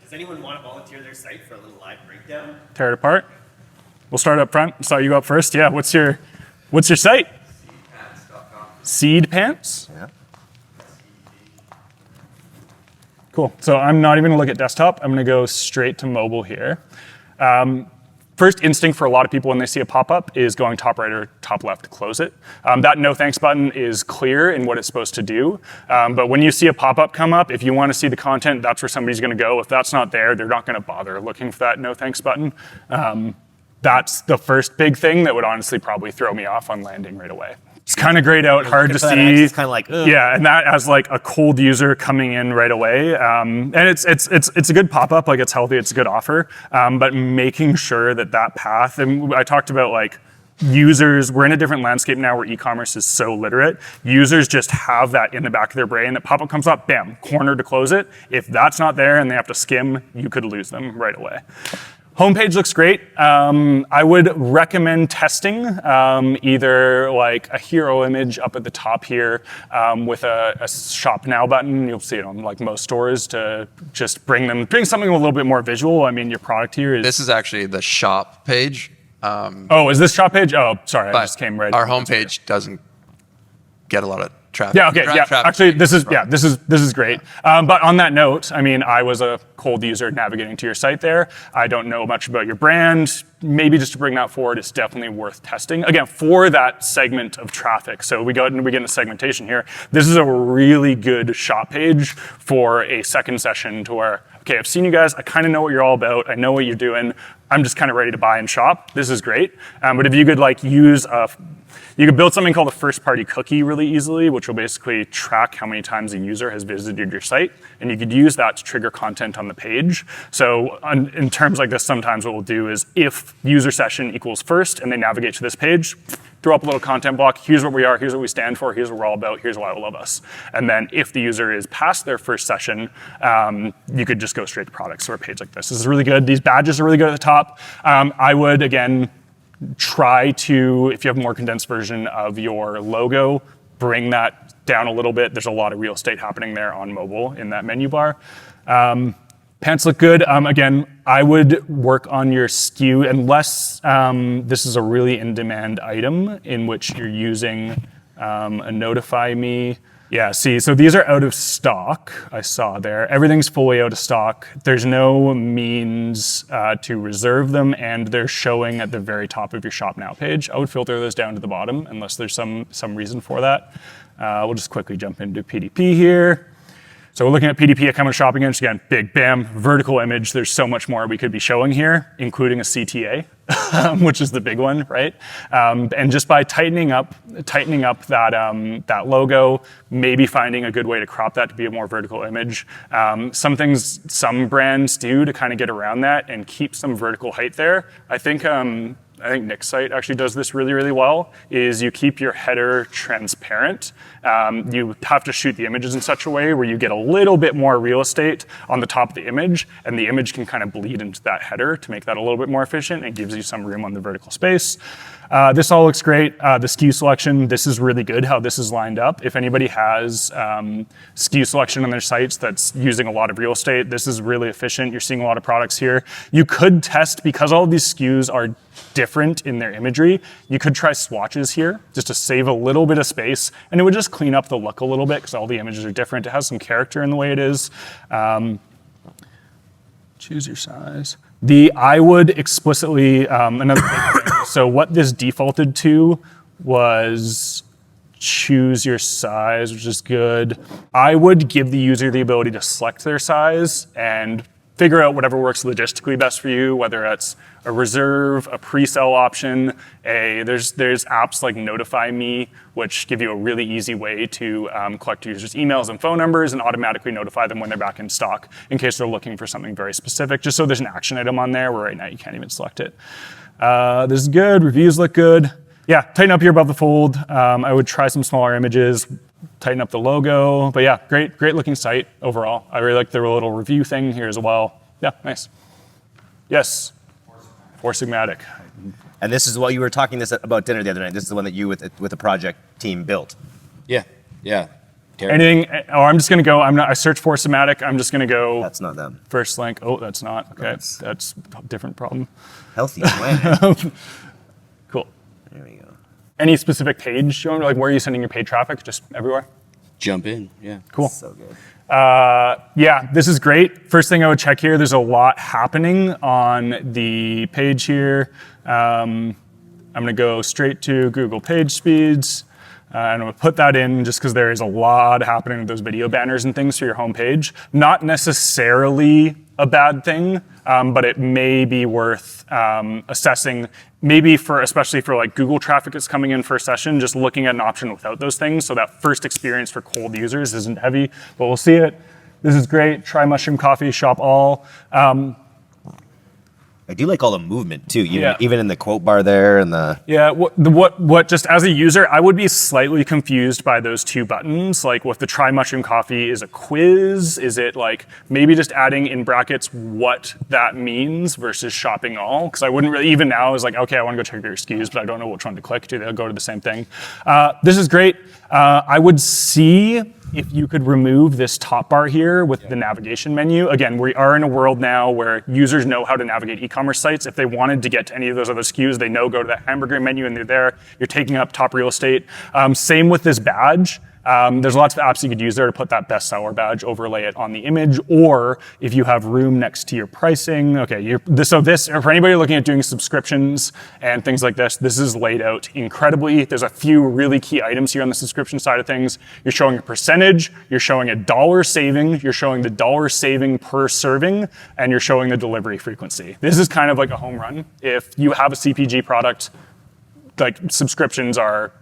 Does anyone want to volunteer their site for a little live breakdown? Tear it apart. We'll start up front. Saw you go up first. Yeah, what's your site? Seedpants.com. Seed Pants? Yeah. Cool. So I'm not even going to look at desktop. I'm going to go straight to mobile here. First instinct for a lot of people when they see a pop-up is going top right or top left to close it. That no thanks button is clear in what it's supposed to do. But when you see a pop-up come up, if you want to see the content, that's where somebody's going to go. If that's not there, they're not going to bother looking for that no thanks button. That's the first big thing that would honestly probably throw me off on landing right away. It's kind of grayed out, hard to see. It's kind of like, ugh. Yeah, and that as like a cold user coming in right away. And it's a good pop-up, like it's healthy, it's a good offer. But making sure that path, and I talked about like users, we're in a different landscape now where e-commerce is so literate. Users just have that in the back of their brain. That pop-up comes up, bam, corner to close it. If that's not there and they have to skim, you could lose them right away. Homepage looks great. I would recommend testing either like a hero image up at the top here with a shop now button. You'll see it on like most stores to just bring something a little bit more visual. I mean, your product here is. This is actually the shop page. Oh, is this shop page? Oh, sorry, I just came right. Our homepage doesn't get a lot of traffic. Yeah, okay, yeah. Actually, this is great. But on that note, I mean, I was a cold user navigating to your site there. I don't know much about your brand. Maybe just to bring that forward, it's definitely worth testing. Again, for that segment of traffic. So we get into segmentation here. This is a really good shop page for a second session to where, okay, I've seen you guys. I kind of know what you're all about. I know what you're doing. I'm just kind of ready to buy and shop. This is great. But if you could like you could build something called a first-party cookie really easily, which will basically track how many times a user has visited your site, and you could use that to trigger content on the page. So in terms like this, sometimes what we'll do is if user session equals first and they navigate to this page, throw up a little content block, here's what we are, here's what we stand for, here's what we're all about, here's why I love us. And then if the user is past their first session, you could just go straight to products or a page like this. This is really good. These badges are really good at the top. I would, again, try to, if you have a more condensed version of your logo, bring that down a little bit. There's a lot of real estate happening there on mobile in that menu bar. Pants look good. Again, I would work on your SKU unless this is a really in-demand item in which you're using a notify me. Yeah, see, so these are out of stock, I saw there. Everything's fully out of stock. There's no means to reserve them, and they're showing at the very top of your Shop Now page. I would filter those down to the bottom unless there's some reason for that. We'll just quickly jump into PDP here. So we're looking at PDP, account and shopping image. Again, big, bam, vertical image. There's so much more we could be showing here, including a CTA, which is the big one, right? And just by tightening up that logo, maybe finding a good way to crop that to be a more vertical image. Some things some brands do to kind of get around that and keep some vertical height there. I think Nick's site actually does this really, really well, is you keep your header transparent. You have to shoot the images in such a way where you get a little bit more real estate on the top of the image, and the image can kind of bleed into that header to make that a little bit more efficient and gives you some room on the vertical space. This all looks great. The SKU selection, this is really good how this is lined up. If anybody has SKU selection on their sites that's using a lot of real estate, this is really efficient. You're seeing a lot of products here. You could test, because all of these SKUs are different in their imagery, you could try swatches here just to save a little bit of space, and it would just clean up the look a little bit because all the images are different. It has some character in the way it is. Choose your size. I would explicitly, another big thing, so what this defaulted to was choose your size, which is good. I would give the user the ability to select their size and figure out whatever works logistically best for you, whether it's a reserve, a pre-sell option, there's apps like Notify Me, which give you a really easy way to collect users' emails and phone numbers and automatically notify them when they're back in stock in case they're looking for something very specific, just so there's an action item on there where right now you can't even select it. This is good, reviews look good. Yeah, tighten up here above the fold. I would try some smaller images, tighten up the logo, but yeah, great looking site overall. I really like the little review thing here as well. Yeah, nice. Yes, Four Sigmatic. And this is what you were talking about dinner the other night. This is the one that you with the project team built. Yeah. Anything? Oh, I'm just gonna go. I search Four Sigmatic. I'm just gonna go. That's not them. First link. Oh, that's not. Okay, that's a different problem. Healthy plan. Cool. There we go. Any specific page? Like, where are you sending your paid traffic? Just everywhere? Jump in. Yeah. Cool. So good. Yeah, this is great. First thing I would check here, there's a lot happening on the page here. I'm going to go straight to Google Page Speeds. And I'm going to put that in just because there is a lot happening with those video banners and things for your homepage. Not necessarily a bad thing, but it may be worth assessing. Maybe especially for like Google traffic that's coming in for a session, just looking at an option without those things so that first experience for cold users isn't heavy, but we'll see it. This is great. Try mushroom coffee, shop all. I do like all the movement too. Yeah. Even in the quote bar there and the. Yeah, what just as a user, I would be slightly confused by those two buttons. Like with the try mushroom coffee is a quiz. Is it like maybe just adding in brackets what that means versus shopping all? Because I wouldn't really, even now is like, okay, I want to go check your SKUs, but I don't know which one to click to. They'll go to the same thing. This is great. I would see if you could remove this top bar here with the navigation menu. Again, we are in a world now where users know how to navigate e-commerce sites. If they wanted to get to any of those other SKUs, they know go to that hamburger menu and they're there. You're taking up top real estate. Same with this badge. There's lots of apps you could use there to put that bestseller badge, overlay it on the image, or if you have room next to your pricing. Okay, so for anybody looking at doing subscriptions and things like this is laid out incredibly. There's a few really key items here on the subscription side of things. You're showing a percentage, you're showing a dollar saving, you're showing the dollar saving per serving, and you're showing the delivery frequency. This is kind of like a home run. If you have a CPG product, like subscriptions are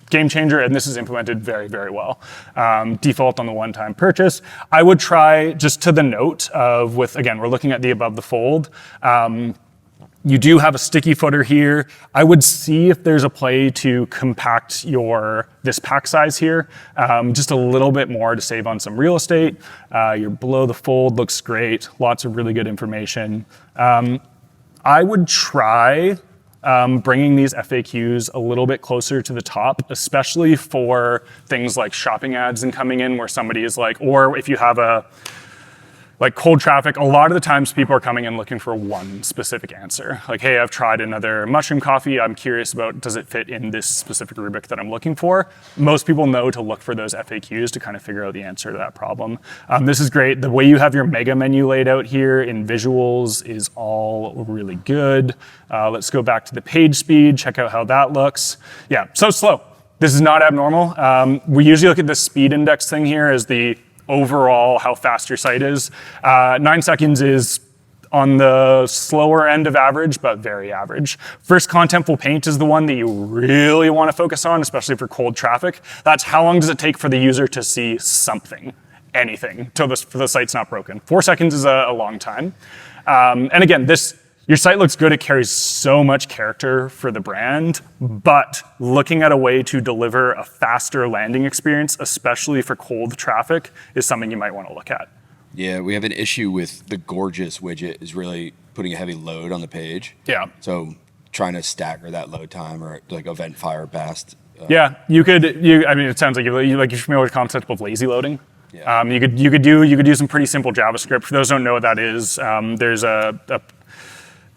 game changer, and this is implemented very, very well. Default on the one-time purchase. I would try, just to the note of again, we're looking at the above the fold. You do have a sticky footer here. I would see if there's a play to compact this pack size here, just a little bit more to save on some real estate. Your below the fold looks great. Lots of really good information. I would try bringing these FAQs a little bit closer to the top, especially for things like shopping ads and coming in where somebody is like, or if you have like cold traffic, a lot of the times people are coming in looking for one specific answer. Like, hey, I've tried another mushroom coffee. I'm curious about, does it fit in this specific rubric that I'm looking for? Most people know to look for those FAQs to kind of figure out the answer to that problem. This is great. The way you have your mega menu laid out here in visuals is all really good. Let's go back to the page speed, check out how that looks. Yeah, so slow. This is not abnormal. We usually look at the speed index thing here as the overall how fast your site is. 9 seconds is on the slower end of average, but very average. First contentful paint is the one that you really want to focus on, especially for cold traffic. That's how long does it take for the user to see something, anything, till the site's not broken. 4 seconds is a long time. And again, your site looks good, it carries so much character for the brand, but looking at a way to deliver a faster landing experience, especially for cold traffic, is something you might want to look at. Yeah, we have an issue with the gorgeous widget is really putting a heavy load on the page. Yeah. So trying to stagger that load time or like event fire fast. Yeah, I mean, it sounds like you're familiar with the concept of lazy loading. Yeah. You could do some pretty simple JavaScript. For those who don't know what that is, there's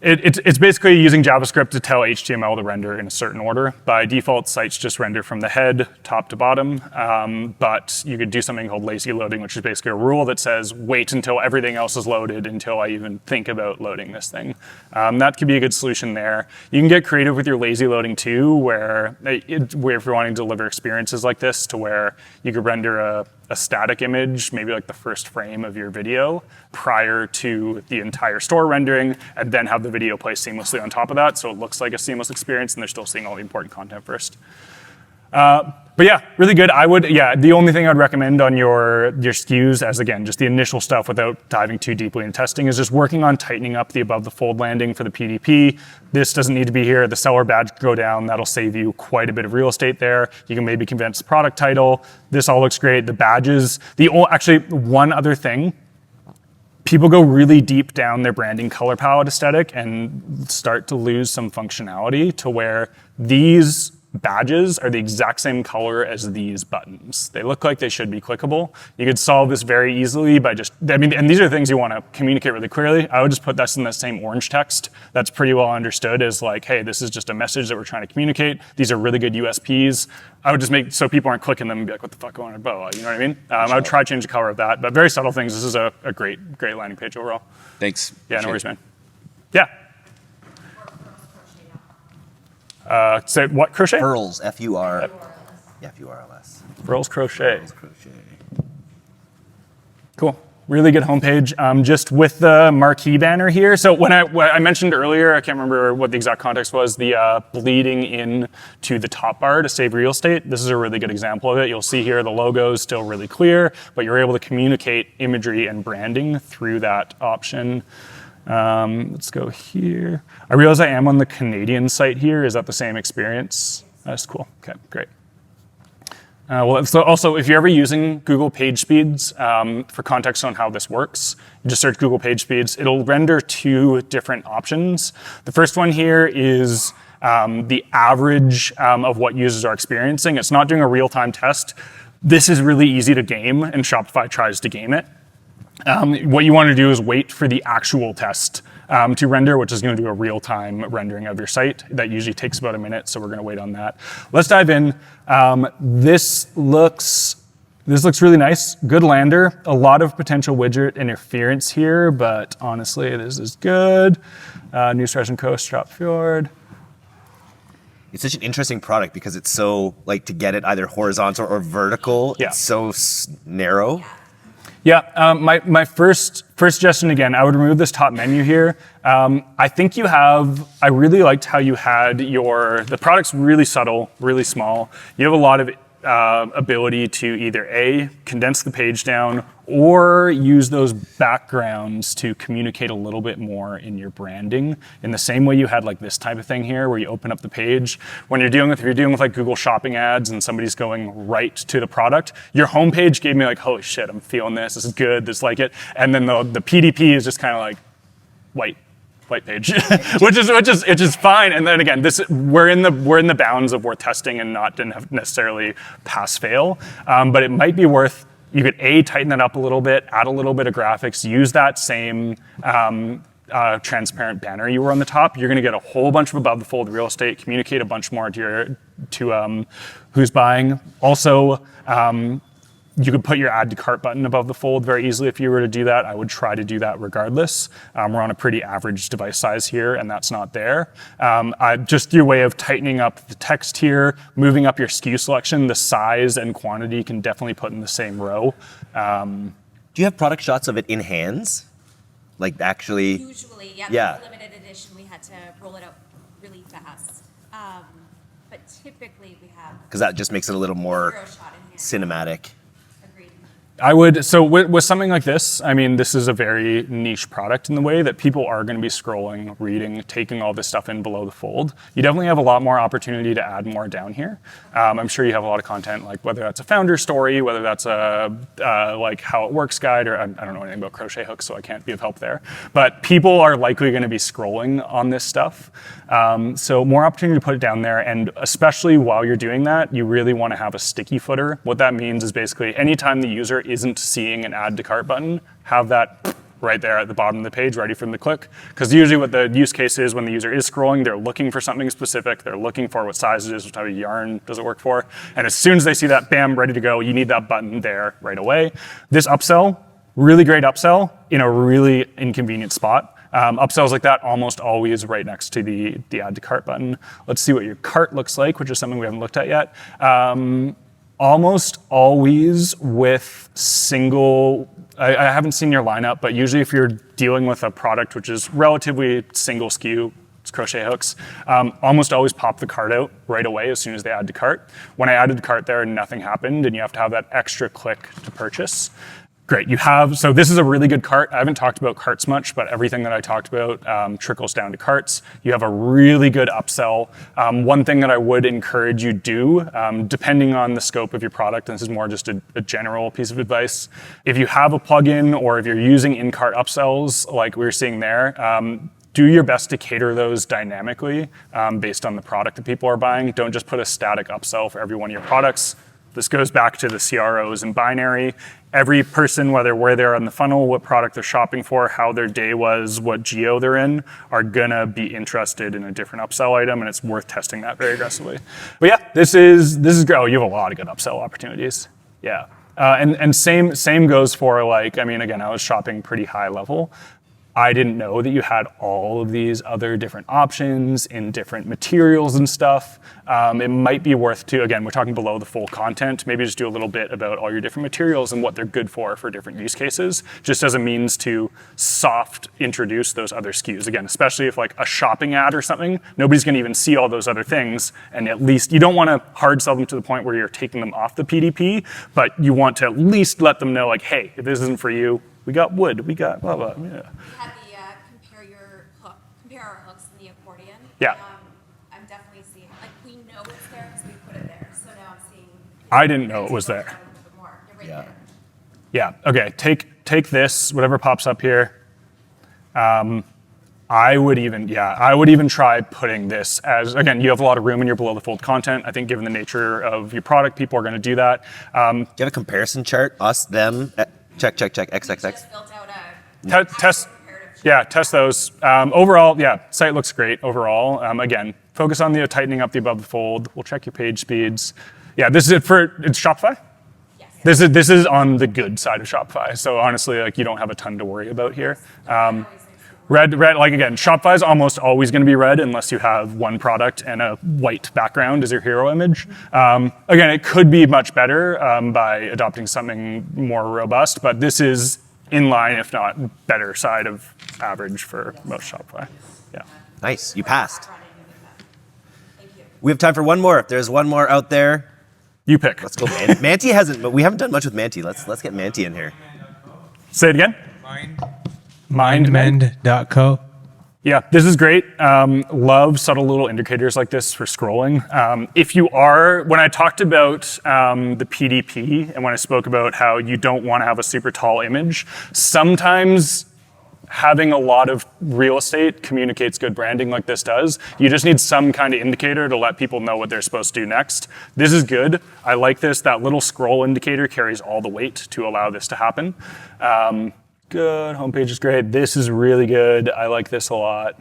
it's basically using JavaScript to tell HTML to render in a certain order. By default, sites just render from the head, top to bottom. But you could do something called lazy loading, which is basically a rule that says, wait until everything else is loaded until I even think about loading this thing. That could be a good solution there. You can get creative with your lazy loading too, where if you're wanting to deliver experiences like this, to where you could render a static image, maybe like the first frame of your video, prior to the entire store rendering, and then have the video play seamlessly on top of that, so it looks like a seamless experience and they're still seeing all the important content first. But yeah, really good. The only thing I'd recommend on your SKUs, as again, just the initial stuff without diving too deeply into testing, is just working on tightening up the above the fold landing for the PDP. This doesn't need to be here. The seller badge can go down. That'll save you quite a bit of real estate there. You can maybe condense the product title. This all looks great. The badges. Actually, one other thing. People go really deep down their branding color palette aesthetic and start to lose some functionality to where these badges are the exact same color as these buttons. They look like they should be clickable. You could solve this very easily by and these are things you want to communicate really clearly. I would just put this in the same orange text. That's pretty well understood as like, hey, this is just a message that we're trying to communicate. These are really good USPs. I would just make so people aren't clicking them and be like, what the fuck going on about? You know what I mean? I would try to change the color of that, but very subtle things. This is a great landing page overall. Thanks. Yeah, no worries, man. Yeah. Say what, crochet? Furls, F-U-R. Yeah, F-U-R-L-S. Furls crochet. Furls crochet. Cool. Really good homepage. Just with the marquee banner here. So when I mentioned earlier, I can't remember what the exact context was, the bleeding in to the top bar to save real estate. This is a really good example of it. You'll see here the logo is still really clear, but you're able to communicate imagery and branding through that option. Let's go here. I realize I am on the Canadian site here. Is that the same experience? That's cool. Okay, great. So also, if you're ever using Google Page Speeds, for context on how this works, you just search Google Page Speeds. It'll render 2 different options. The first one here is the average of what users are experiencing. It's not doing a real-time test. This is really easy to game, and Shopify tries to game it. What you want to do is wait for the actual test to render, which is going to do a real-time rendering of your site. That usually takes about a minute, so we're going to wait on that. Let's dive in. This looks really nice. Good lander. A lot of potential widget interference here, but honestly, this is good. New Stars and Coast, Strop Fjord. It's such an interesting product because it's so, like, to get it either horizontal or vertical, Yeah. It's so narrow. Yeah, my first suggestion, again, I would remove this top menu here. I really liked how you had the product's really subtle, really small. You have a lot of ability to either A, condense the page down, or use those backgrounds to communicate a little bit more in your branding in the same way you had like this type of thing here where you open up the page. When if you're dealing with like Google shopping ads and somebody's going right to the product, your homepage gave me like, holy shit, I'm feeling this is good, this like it. And then the PDP is just kind of like white page, which is fine. And then again, we're in the bounds of worth testing and not didn't have necessarily pass fail. But it might be worth, you could tighten that up a little bit, add a little bit of graphics, use that same transparent banner you were on the top. You're going to get a whole bunch of above the fold real estate, communicate a bunch more to who's buying. Also, You could put your add to cart button above the fold very easily if you were to do that. I would try to do that regardless. We're on a pretty average device size here, and that's not there. Just your way of tightening up the text here, moving up your SKU selection, the size and quantity you can definitely put in the same row. Do you have product shots of it in hands? Like actually? Usually, yeah. Yeah. For limited edition, we had to roll it out really fast. But typically we have Because that just makes it a little more zero shot in hand. cinematic. Agreed. I would, so with something like this, I mean, this is a very niche product in the way that people are going to be scrolling, reading, taking all this stuff in below the fold. You definitely have a lot more opportunity to add more down here. I'm sure you have a lot of content, like whether that's a founder story, whether that's a like how it works guide, or I don't know anything about crochet hooks, so I can't be of help there. But people are likely going to be scrolling on this stuff. So more opportunity to put it down there, and especially while you're doing that, you really want to have a sticky footer. What that means is basically anytime the user isn't seeing an add to cart button, have that right there at the bottom of the page ready for them to click. Because usually what the use case is when the user is scrolling, they're looking for something specific, they're looking for what size it is, what type of yarn does it work for, and as soon as they see that, bam, ready to go, you need that button there right away. This upsell, really great upsell in a really inconvenient spot. Upsells like that almost always right next to the add to cart button. Let's see what your cart looks like, which is something we haven't looked at yet. Almost always with single, I haven't seen your lineup, but usually if you're dealing with a product which is relatively single SKU, it's crochet hooks, almost always pop the cart out right away as soon as they add to cart. When I added the cart there, nothing happened, and you have to have that extra click to purchase. Great, so this is a really good cart. I haven't talked about carts much, but everything that I talked about trickles down to carts. You have a really good upsell. One thing that I would encourage you do, depending on the scope of your product, and this is more just a general piece of advice, if you have a plugin or if you're using in-cart upsells like we were seeing there, do your best to cater those dynamically based on the product that people are buying. Don't just put a static upsell for every one of your products. This goes back to the CROs and binary. Every person, where they're on the funnel, what product they're shopping for, how their day was, what geo they're in, are gonna be interested in a different upsell item, and it's worth testing that very aggressively. But yeah, this is great. Oh, you have a lot of good upsell opportunities. Yeah, and same goes for like, I mean, again, I was shopping pretty high level. I didn't know that you had all of these other different options in different materials and stuff. It might be worth to, again, we're talking below the full content, maybe just do a little bit about all your different materials and what they're good for different use cases, just as a means to soft introduce those other SKUs. Again, especially if like a shopping ad or something, nobody's gonna even see all those other things, and at least, you don't wanna hard sell them to the point where you're taking them off the PDP, but you want to at least let them know like, hey, if this isn't for you, we got wood, we got blah, blah, yeah. We had the compare our hooks in the accordion. Yeah. I'm definitely seeing, like, we know it's there because we put it there. So now I'm seeing. I didn't know it was there. A little bit more. You're right Yeah. there. Yeah, okay, take this, whatever pops up here. I would even try putting this as, again, you have a lot of room in your below the fold content. I think given the nature of your product, people are gonna do that. Do you have a comparison chart? Us, them, check, XXX. Just built out a Test, comparative yeah, test those. Overall, yeah, site looks great overall. Again, focus on the tightening up the above the fold. We'll check your page speeds. Yeah, this is it's Shopify? Yes. This is on the good side of Shopify. So honestly, like you don't have a ton to worry about here. Red, like again, Shopify is almost always going to be red unless you have one product and a white background as your hero image. Again, it could be much better by adopting something more robust, but this is in line, if not better side of average for most Shopify. Yeah. Nice, you passed. Thank you. We have time for one more. If there's one more out there, You pick. let's go. Manti hasn't, but we haven't done much with Manti. Let's get Manti in here. Say it again. Mindmend.co. Yeah, this is great. Love subtle little indicators like this for scrolling. When I talked about the PDP and when I spoke about how you don't want to have a super tall image, sometimes having a lot of real estate communicates good branding like this does. You just need some kind of indicator to let people know what they're supposed to do next. This is good. I like this. That little scroll indicator carries all the weight to allow this to happen. Good, homepage is great. This is really good. I like this a lot.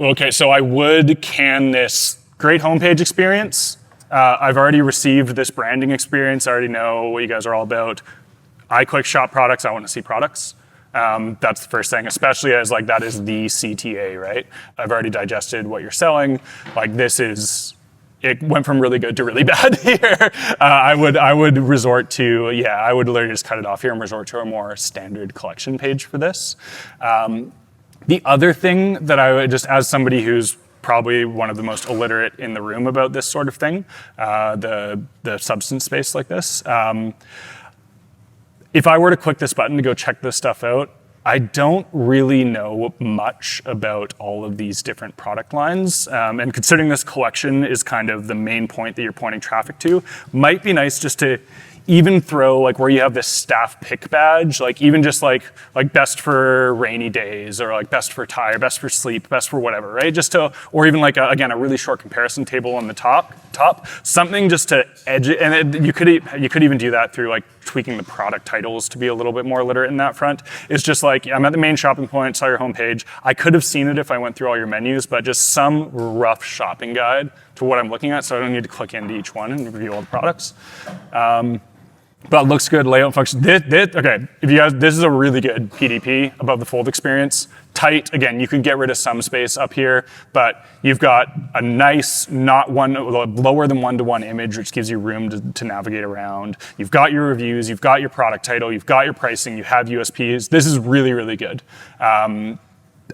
Okay, so I would can this. Great homepage experience. I've already received this branding experience. I already know what you guys are all about. I click shop products. I want to see products. That's the first thing, especially as like that is the CTA, right? I've already digested what you're selling. Like it went from really good to really bad here. I would resort to, I would literally just cut it off here and resort to a more standard collection page for this. The other thing that I would just, as somebody who's probably one of the most illiterate in the room about this sort of thing, the substance space like this, if I were to click this button to go check this stuff out, I don't really know much about all of these different product lines. And considering this collection is kind of the main point that you're pointing traffic to, might be nice just to even throw like where you have this staff pick badge, like even just like best for rainy days or like best for tire, best for sleep, best for whatever, right? Just to, or even like a really short comparison table on the top, something just to edge it. And you could even do that through like tweaking the product titles to be a little bit more literate in that front. It's just like, I'm at the main shopping point, saw your homepage. I could have seen it if I went through all your menus, but just some rough shopping guide to what I'm looking at, so I don't need to click into each one and review all the products. But it looks good, layout function. Okay, if you guys, this is a really good PDP, above the fold experience. Tight, again, you can get rid of some space up here, but you've got a nice, lower than one-to-one image, which gives you room to navigate around. You've got your reviews, you've got your product title, you've got your pricing, you have USPs. This is really, really good.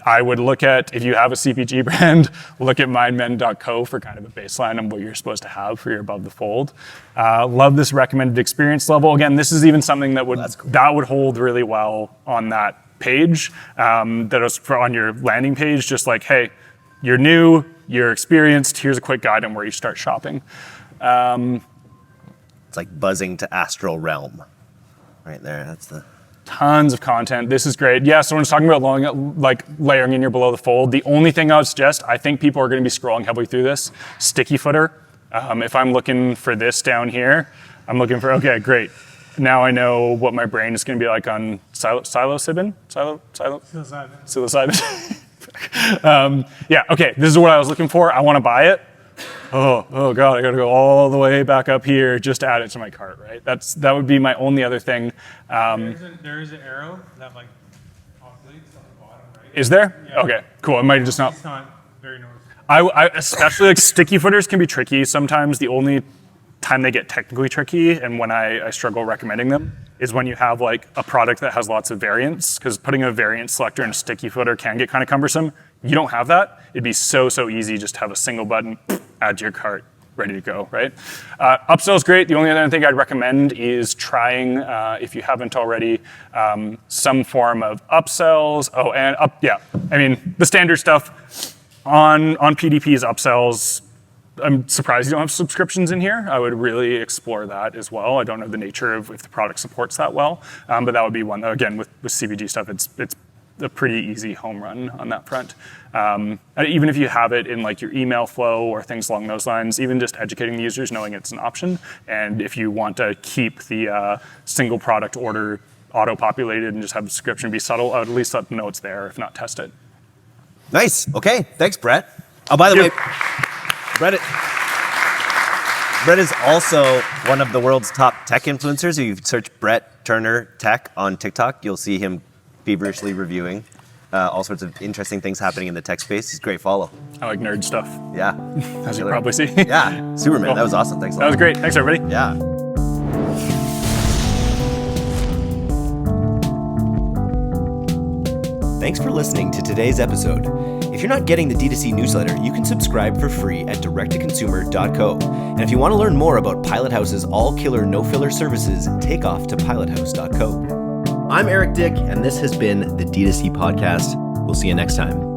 I would look at, if you have a CPG brand, look at mindmen.co for kind of a baseline on what you're supposed to have for your above the fold. Love this recommended experience level. Again, this is even something that would hold really well on that page, that was on your landing page, just like, hey, you're new, you're experienced, here's a quick guide on where you start shopping. It's like buzzing to astral realm right there. That's the... Tons of content. This is great. Yeah, so when it's talking about layering in your below the fold, the only thing I would suggest, I think people are going to be scrolling heavily through this, sticky footer. If I'm looking for this down here, I'm looking for, okay, great. Now I know what my brain is going to be like on psilocybin? Psilocybin. Yeah, okay, this is what I was looking for. I want to buy it. Oh God, I gotta go all the way back up here just to add it to my cart, right? That would be my only other thing. There is an arrow that like oscillates on the bottom, right? Is there? Yeah. Okay, cool. I might just not. It's not very noticeable. I especially like sticky footers can be tricky sometimes. The only time they get technically tricky and when I struggle recommending them is when you have like a product that has lots of variants, because putting a variant selector in a sticky footer can get kind of cumbersome. You don't have that. It'd be so easy just to have a single button, add to your cart, ready to go, right? Upsell is great. The only other thing I'd recommend is trying, if you haven't already, some form of upsells. I mean, the standard stuff on PDP's upsells. I'm surprised you don't have subscriptions in here. I would really explore that as well. I don't know the nature of if the product supports that well, but that would be one. Again, with CPG stuff, it's a pretty easy home run on that front. Even if you have it in like your email flow or things along those lines, even just educating the users, knowing it's an option. And if you want to keep the single product order auto-populated and just have the description be subtle, I would at least let them know it's there, if not test it. Nice. Okay. Thanks, Brett. Oh, by the way, Brett is also one of the world's top tech influencers. If you search Brett Turner Tech on TikTok, you'll see him feverishly reviewing all sorts of interesting things happening in the tech space. He's a great follow. I like nerd stuff, Yeah. as you probably see. Yeah. Superman. Cool. That was awesome. Thanks a lot. That was great. Thanks, everybody. Yeah. Thanks for listening to today's episode. If you're not getting the D2C newsletter, you can subscribe for free at directtoconsumer.co. And if you want to learn more about Pilot House's all-killer, no-filler services, take off to pilothouse.co. I'm Eric Dick, and this has been the D2C Podcast. We'll see you next time.